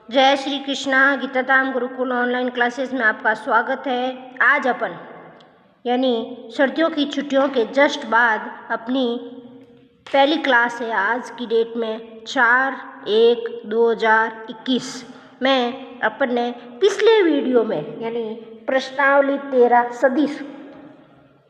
जय Shri Krishna. गीताधाम Gurukul online classes में आपका स्वागत है। आज अपन यानी सर्दियों की छुट्टियों के जस्ट बाद अपनी पहली क्लास है। आज की डेट में 4/1/2021 में अपन ने पिछले वीडियो में यानी प्रश्नावली 13 सदिश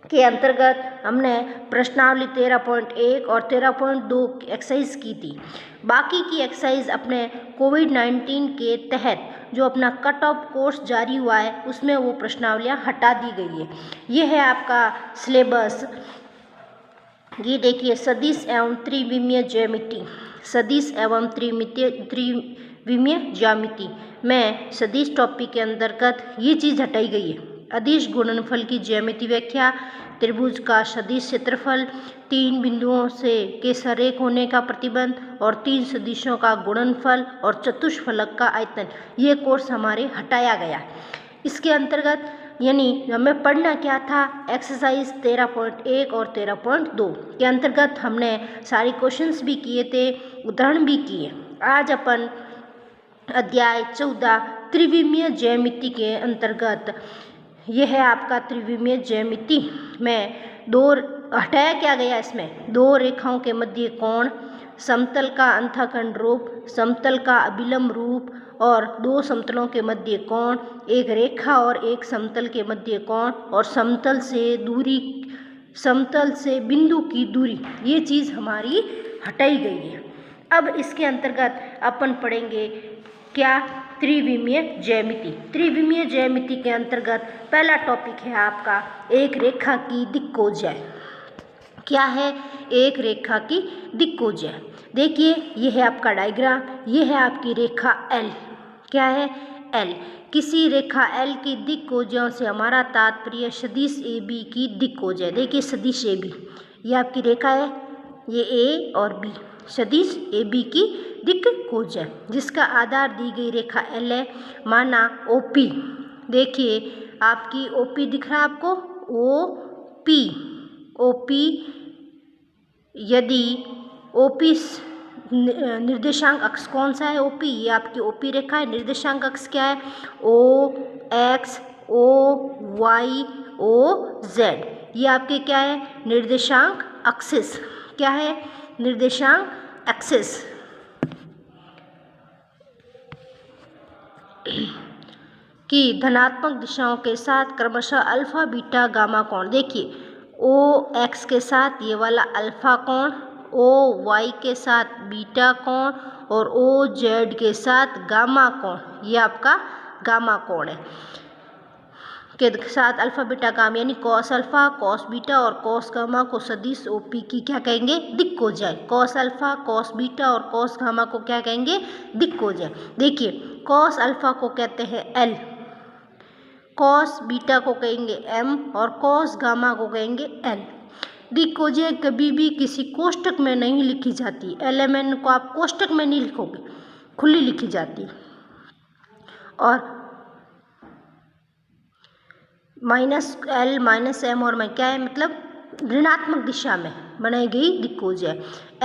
के अंतर्गत हमने प्रश्नावली 13.1 और 13.2 एक्सरसाइज की थी। बाकी की एक्सरसाइज अपने कोविड-19 के तहत जो अपना कट ऑफ कोर्स जारी हुआ है उसमें वो प्रश्नावलियाँ हटा दी गई है। ये है आपका सिलेबस। ये देखिए, सदिश एवं त्रिविमीय ज्यामिति, सदिश एवं त्रिविमीय ज्यामिति में सदिश टॉपिक के अंतर्गत ये चीज़ हटाई गई है। अदिश गुणनफल की ज्यामिति व्याख्या, त्रिभुज का सदिश क्षेत्रफल, 3 बिंदुओं से के सरेख होने का प्रतिबंध और 3 सदिशों का गुणनफल और चतुष्फलक का आयतन, ये कोर्स हमारे हटाया गया। इसके अंतर्गत यानी हमें पढ़ना क्या था, एक्सरसाइज 13.1 और 13.2 के अंतर्गत हमने सारे क्वेश्चंस भी किए थे, उदाहरण भी किए। आज अपन अध्याय 14 त्रिविमीय ज्यामिति के अंतर्गत यह है आपका त्रिविमीय ज्यामिति में हटाया क्या गया, इसमें 2 रेखाओं के मध्य कोण, समतल का अंतःखंड रूप, समतल का अभिलंब रूप और 2 समतलों के मध्य कोण, एक रेखा और एक समतल के मध्य कोण और समतल से बिंदु की दूरी, ये चीज़ हमारी हटाई गई है। अब इसके अंतर्गत अपन पढ़ेंगे क्या, त्रिविमीय ज्यामिति। त्रिविमीय ज्यामिति के अंतर्गत पहला टॉपिक है आपका एक रेखा की दिक्कोज्या। क्या है, एक रेखा की दिक्कोज्या। देखिए, यह है आपका डायग्राम, यह है आपकी रेखा L। क्या है, L। किसी रेखा L की दिक्कोज्याओं से हमारा तात्पर्य सदिश AB की दिक्कोज्या। देखिए, सदिश AB, ये आपकी रेखा है, ये A और B, सदिश AB की दिक्कोज्या जिसका आधार दी गई रेखा L है, माना OP। देखिए, आपकी OP दिख रहा है आपको, OP यदि OP निर्देशांक अक्ष कौन सा है, OP, ये आपकी OP रेखा है। निर्देशांक अक्ष क्या है, OX, OY, OZ, ये आपके क्या है, निर्देशांक एक्सिस। क्या है, निर्देशांक एक्सिस। की धनात्मक दिशाओं के साथ क्रमशः अल्फा, बीटा, गामा कोण। देखिए, OX के साथ ये वाला अल्फा कोण, OY के साथ बीटा कोण और OZ के साथ गामा कोण, ये आपका गामा कोण है। के साथ अल्फा बीटा गामा यानी कॉस अल्फा, कॉस बीटा और कॉस गामा को सदिश OP की क्या कहेंगे, दिक्कोज्या। कॉस अल्फा, कॉस बीटा और कॉस गामा को क्या कहेंगे, दिक्कोज्या। देखिए, कॉस अल्फा को कहते हैं L, कॉस बीटा को कहेंगे M और कॉस गामा को कहेंगे N। दिक्कोज्या कभी भी किसी कोष्टक में नहीं लिखी जाती। LMN को आप कोष्टक में नहीं लिखोगे, खुली लिखी जाती। और -L, -M और क्या है, मतलब ऋणात्मक दिशा में बनाई गई दिक्कोज्या।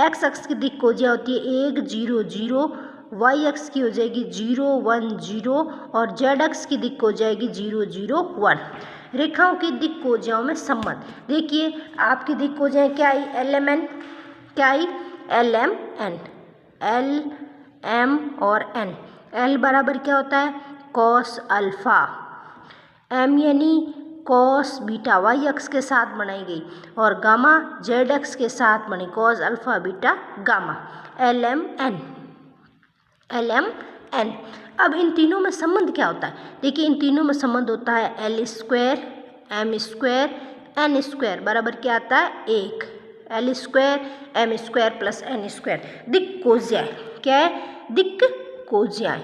एक्स अक्ष की दिक्कोज्या होती है 1 0 0, वाई अक्ष की हो जाएगी 0 1 0 और जेड अक्ष की दिक्क हो जाएगी 0 0 1। रेखाओं की दिक्कोज्याओं में संबंध। देखिए, आपकी दिक्कोज्याएं क्या आई, LMN, क्या आई, LMN, L M और N। L बराबर क्या होता है, कॉस अल्फा, M यानी कॉस बीटा, वाई अक्ष के साथ बनाई गई, और गामा जेड अक्ष के साथ बनी, cos alpha beta gamma, LMN। अब इन तीनों में संबंध क्या होता है, देखिए, इन तीनों में संबंध होता है L² M² N² बराबर क्या आता है, 1। L² M² plus N²। दिक्कोज्याएं क्या है, दिक्कोज्याएं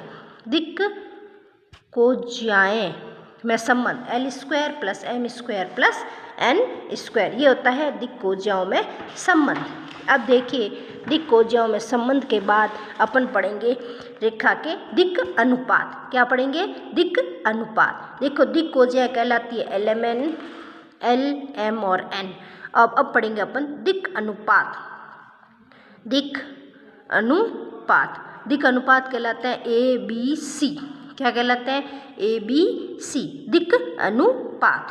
में संबंध L² plus M² plus N², ये होता है दिक्कोज्याओं में संबंध। अब देखिए, दिक्कोज्याओं में संबंध के बाद अपन पढ़ेंगे रेखा के दिक् अनुपात। क्या पढ़ेंगे, दिक् अनुपात। देखो, दिक्कोज्या कहलाती है LMN, L M और N। अब पढ़ेंगे अपन दिक् अनुपात। दिक् अनुपात दिक् अनुपात कहलाता है ABC। क्या कहलाता है? ABC, दिक् अनुपात।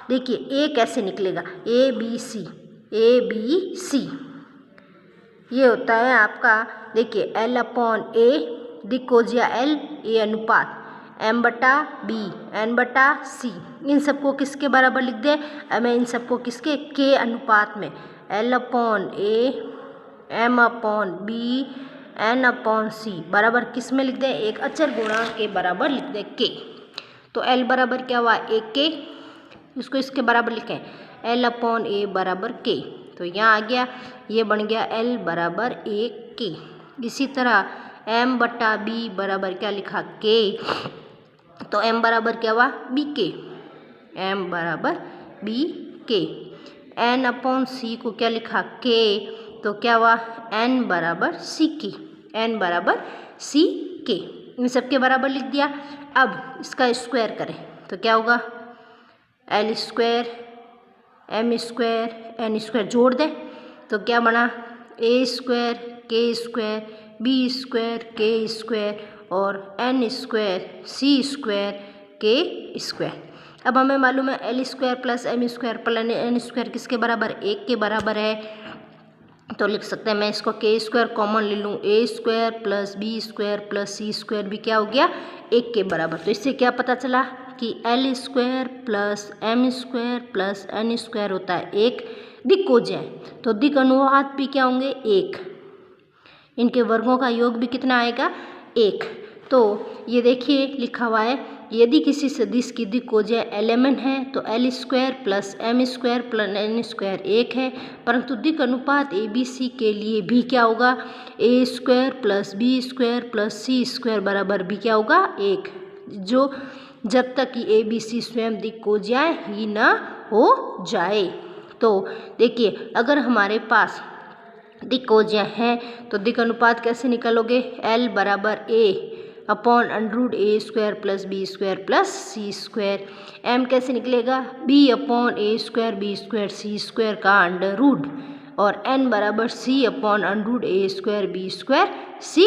देखिए ए कैसे निकलेगा? ABC, ABC ये होता है आपका, देखिए L/A, दिक् हो गया L, A अनुपात M/B, N/C। इन सबको किसके बराबर लिख दें? मैं इन सबको किसके? K अनुपात में L/A, M/B, N/C बराबर किस में लिख दें? एक अचर गुणांक के बराबर लिख दें, K। तो L बराबर क्या हुआ? AK, इसको इसके बराबर लिखें L/A बराबर K। तो यहाँ आ गया, ये बन गया L बराबर AK। इसी तरह M/B बराबर क्या लिखा? K। तो M बराबर क्या हुआ? BK, M बराबर BK। N/C को क्या लिखा? K। तो क्या हुआ? N बराबर CK, N बराबर CK। इन सब के बराबर लिख दिया। अब इसका स्क्वायर करें तो क्या होगा? L square, M square, N square जोड़ दें तो क्या बना? A square, K square, B square, K square और N square, C square, K square. अब हमें मालूम है L square plus M square plus N square किसके बराबर? 1 के बराबर है। तो लिख सकते हैं, मैं इसको K स्क्वायर कॉमन ले लूँ, A square plus B square plus C square भी क्या हो गया? 1 के बराबर। तो इससे क्या पता चला कि L square plus M square plus N square होता है 1 दिक् हो जाए। तो दिक् अनुपात भी क्या होंगे? 1। इनके वर्गों का योग भी कितना आएगा? 1। तो ये देखिए लिखा हुआ है, यदि किसी सदिश की दिक् हो जाए LMN है तो L square plus M square plus N square 1 है। परंतु दिक् अनुपात ABC के लिए भी क्या होगा? A square plus B square plus C square बराबर भी क्या होगा? 1, जो जब तक कि ABC स्वयं दिक् हो जाए ही ना हो जाए। तो देखिए अगर हमारे पास दिक् हो जाए है तो दिक् अनुपात कैसे निकालोगे? L बराबर A/√A square plus B square plus C square. M कैसे निकलेगा? B/A square B square C square का अंडर रूट और N बराबर C/√A square B square C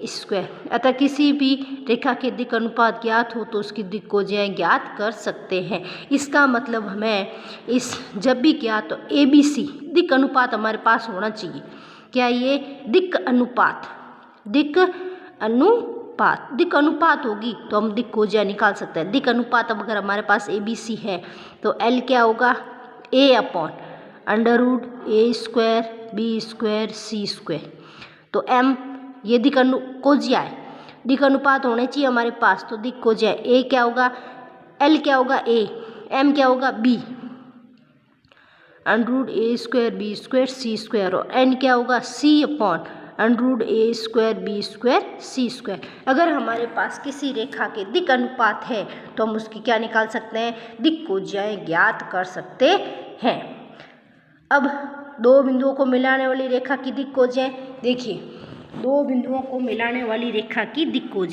square. अतः किसी भी रेखा के दिक् अनुपात ज्ञात हो तो उसकी दिक् को ज्ञात कर सकते हैं। इसका मतलब हमें इस जब भी ज्ञात हो ABC दिक् अनुपात हमारे पास होना चाहिए। क्या ये दिक् अनुपात, दिक् अनुपात होगी तो हम दिक् को निकाल सकते हैं। दिक् अनुपात अब अगर हमारे पास ABC है तो L क्या होगा? A/√A square B square C square. तो M ये दिक् दिक् अनुपात होने चाहिए हमारे पास, तो दिक् को A क्या होगा? L क्या होगा? A, M क्या होगा? B √A square B square C square और N क्या होगा? C/√A square B square C square. अगर हमारे पास किसी रेखा के दिक् अनुपात है तो हम उसकी क्या निकाल सकते हैं? दिक् को ज्ञात कर सकते हैं। अब दो बिंदुओं को मिलाने वाली रेखा की दिक् को देखिए, दो बिंदुओं को मिलाने वाली रेखा की दिक् को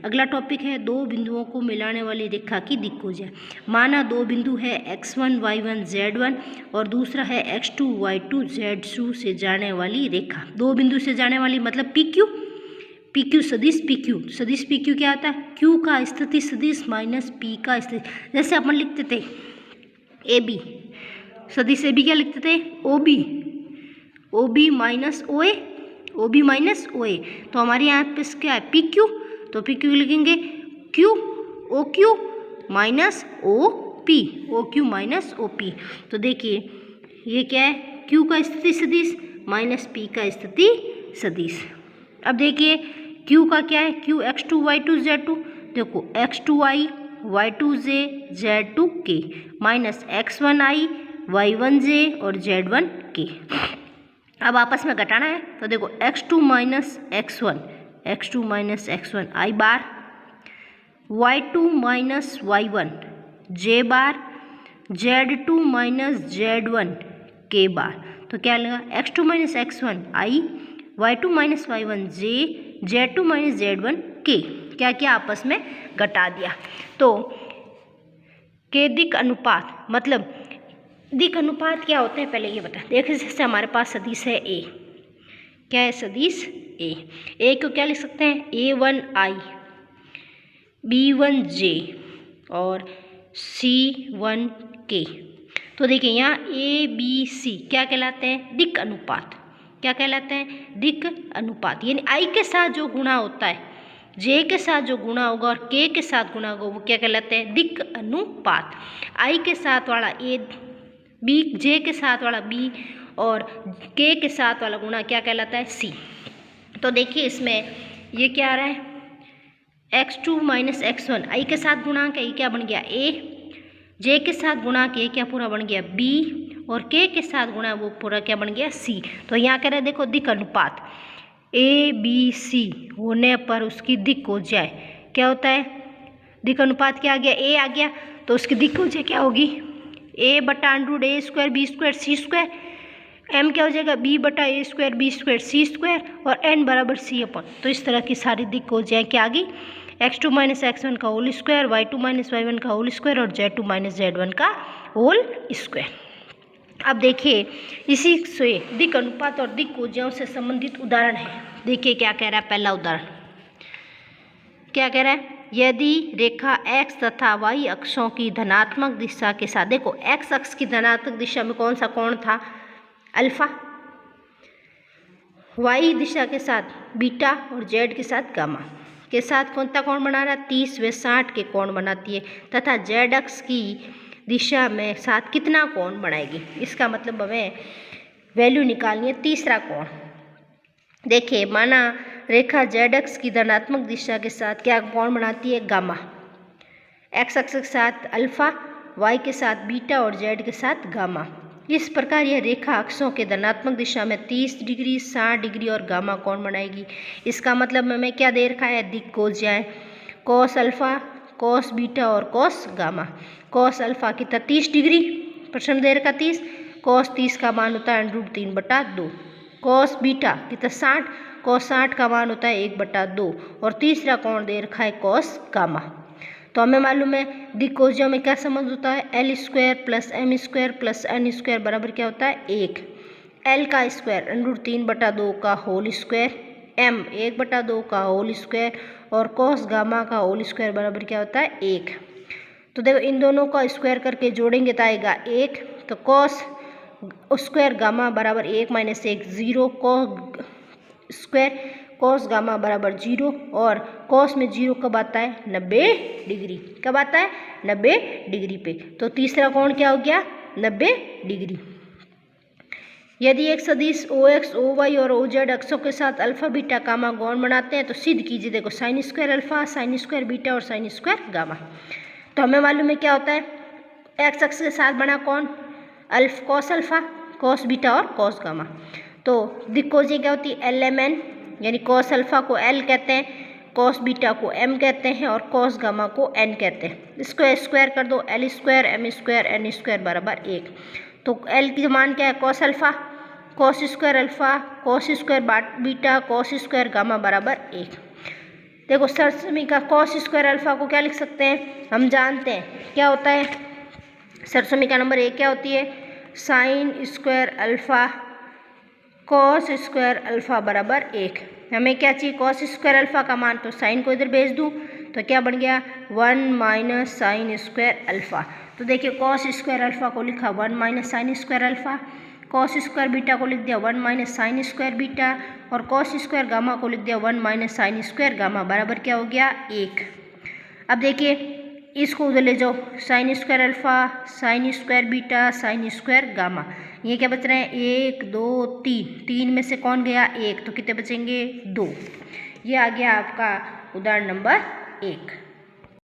अगला टॉपिक है दो बिंदुओं को मिलाने वाली रेखा की दिक् को माना दो बिंदु है x1 y1 z1 और दूसरा है x2 y2 z2 से जाने वाली रेखा। दो बिंदु से जाने वाली मतलब PQ सदिश PQ क्या होता है? Q का स्थिति सदिश माइनस P का स्थिति। जैसे अपन लिखते थे AB सदिश AB क्या लिखते थे? OB minus OA। तो हमारे यहाँ पे क्या है? PQ। तो PQ लिखेंगे OQ माइनस OP। तो देखिए ये क्या है? Q का स्थिति सदिश माइनस P का स्थिति सदिश। अब देखिए Q का क्या है? Q x2 y2 z2। देखो x2i y2j z2k minus x1i y1j और z1k। अब आपस में घटाना है तो देखो x2 minus x1 i bar, y2 minus y1 j bar, z2 minus z1 k बार। तो क्या लगेगा? x2 minus x1 i, y2 minus y1 j, z2 minus z1 k। क्या आपस में घटा दिया। तो के दिक् अनुपात मतलब दिक् अनुपात क्या होते हैं पहले ये बता। देखिए जैसे हमारे पास सदिश है A, क्या है? सदिश ए को क्या लिख सकते हैं, A1I, B1J और C1K। तो देखिए यहाँ ABC क्या कहलाते हैं, दिक् अनुपात। क्या कहलाते हैं, दिक् अनुपात। यानी I के साथ जो गुणा होता है, J के साथ जो गुणा होगा और K के साथ गुणा होगा वो क्या कहलाते हैं, दिक् अनुपात। I के साथ वाला A, B, J के साथ वाला B और K के साथ वाला गुणा क्या कहलाता है, C। तो देखिए इसमें ये क्या आ रहा है, x2 माइनस x1, I के साथ गुणा के ये क्या बन गया A, J के साथ गुणा के क्या पूरा बन गया B और K के साथ गुणा वो पूरा क्या बन गया C। तो यहाँ कह रहे हैं देखो दिक् अनुपात ABC होने पर उसकी दिक् हो जाए, क्या होता है, दिक् अनुपात क्या आ गया, A आ गया, तो उसकी दिक् हो जाए क्या होगी, A बटा under A square B square C square, M क्या हो जाएगा B बटा A square B square C square और N बराबर C अपन। तो इस तरह की सारी दिक् हो जाए क्या आ गई, x2 माइनस x1 का whole square, y2 minus y1 का होल स्क्वायर और z2 माइनस z1 का होल स्क्वायर। अब देखिए इसी से दिक् अनुपात और दिक् कोज्यों से संबंधित उदाहरण है। देखिए क्या कह रहा है, पहला उदाहरण क्या कह रहा है, यदि रेखा x तथा y अक्षों की धनात्मक दिशा के साथ, देखो x अक्ष की धनात्मक दिशा में कौन सा कोण था, अल्फा, y दिशा के साथ बीटा और z के साथ गामा के साथ कौन सा कोण बना रहा है, 30 व 60 के कोण बनाती है तथा z अक्ष की दिशा में साथ कितना कोण बनाएगी। इसका मतलब हमें वैल्यू निकालनी है तीसरा कोण। देखिए माना रेखा z अक्ष की धनात्मक दिशा के साथ क्या कोण बनाती है, गामा, x अक्ष के साथ अल्फा, y के साथ बीटा और z के साथ गामा। इस प्रकार यह रेखा अक्षों के धनात्मक दिशा में 30 डिग्री 60 डिग्री और गामा कोण बनाएगी। इसका मतलब हमें क्या दे रखा है, दिक् कोज्याएं, कॉस अल्फा, कॉस बीटा और कॉस गामा। कॉस अल्फा कितना 30 डिग्री, प्रश्न दे रखा 30, कॉस 30 का मान होता है √3/2, कॉस बीटा कितना 60, कॉस 60 का मान होता है 1/2 और तीसरा कोण दे रखा है कॉस गामा। तो हमें मालूम है दिक् कोज्यों में क्या संबंध होता है, L square plus M square plus N square बराबर क्या होता है 1, L का स्क्वायर √3/2 का होल स्क्वायर, M 1/2 का होल स्क्वायर और कॉस गामा का होल स्क्वायर बराबर क्या होता है 1। तो देखो इन दोनों का स्क्वायर करके जोड़ेंगे तो आएगा 1, तो कॉस स्क्वायर गामा बराबर 1 minus 1 0, cos square cos gamma बराबर 0 और कॉस में 0 कब आता है, 90 डिग्री, कब आता है 90 डिग्री पे। तो तीसरा कोण क्या हो गया, 90 डिग्री। यदि एक सदिश OX, OY और OZ अक्षों के साथ अल्फा बीटा गामा कोण बनाते हैं तो सिद्ध कीजिए। देखो sine square alpha, sine square beta और साइन स्क्वायर गामा। तो हमें मालूम है क्या होता है, एक्स अक्ष के साथ बना कौन, कॉस अल्फा, कॉस बीटा और कॉस गामा। तो दिक् कोज्या क्या होती है, LMN, यानी कॉस अल्फा को L कहते हैं, कॉस बीटा को M कहते हैं और कॉस गामा को N कहते हैं। इसको स्क्वायर कर दो, L square M square N square बराबर 1। तो L की मान क्या है, cos alpha, cos square alpha, cos square beta, cos square gamma बराबर 1। देखो सरसमी का कॉस स्क्वायर अल्फा को क्या लिख सकते हैं, हम जानते हैं क्या होता है, सरसमी का नंबर 1 क्या होती है, sine square alpha cos square alpha बराबर 1। हमें क्या चाहिए, कॉस स्क्वायर अल्फा का मान, तो साइन को इधर भेज दूँ तो क्या बन गया 1 माइनस साइन स्क्वायर अल्फा। तो देखिए कॉस स्क्वायर अल्फा को लिखा 1 minus sine square alpha, cos square beta को लिख दिया 1 माइनस साइन स्क्वायर बीटा और कॉस स्क्वायर गामा को लिख दिया 1 माइनस साइन स्क्वायर गामा बराबर क्या हो गया 1। अब देखिए इसको उधर ले जाओ, sine square alpha, sine square beta, sine square gamma, ये क्या बच रहे हैं 1 2 3, 3 में से कौन गया 1, तो कितने बचेंगे 2। ये आ गया आपका उदाहरण नंबर 1।